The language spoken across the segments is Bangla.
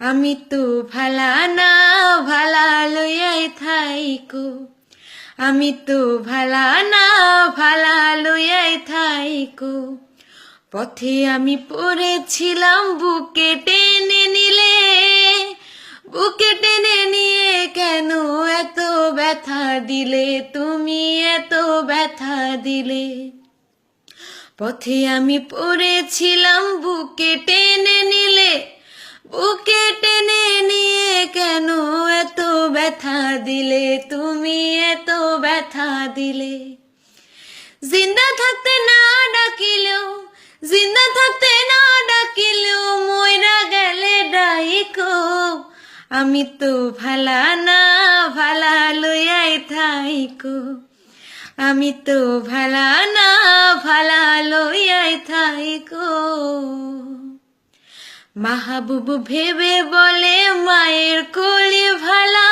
আমি তো ভালা না ভালা লইয়াই থাইকো, আমি তো ভালা না ভালা লইয়াই থাইকো। পথে আমি পড়েছিলাম বুকে টেনে নিলে, বুকে টেনে নিয়ে কেন এত ব্যথা দিলে, তুমি এত ব্যথা দিলে। পথে আমি পড়েছিলাম বুকে টেনে নিলে, বুকে টেনে নিয়ে কেন এত ব্যথা দিলে, তুমি এত ব্যথা দিলে। জিন্দা থাকতে না ডাকিলেও, জিন্দা থাকতে না ডাকিলেও মইরা গেলে ডাইকো। আমি তো ভালা না ভালা লইয়াই থাইকো, আমি তো ভালা না ভালা লইয়াই থাইকো। মাহবুব ভেবে বলে মায়ের কোলে ভালা,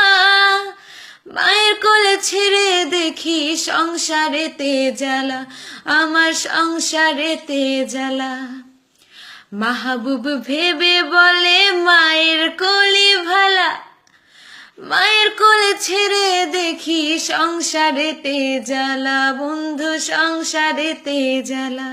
মায়ের কোলে ছেড়ে দেখি সংসারেতে জ্বালা, আমার সংসারেতে জ্বালা। মাহবুব ভেবে বলে মায়ের কোলে ভালা, মায়ের কোলে ছেড়ে দেখি সংসারেতে জ্বালা, বন্ধু সংসারেতে জ্বালা।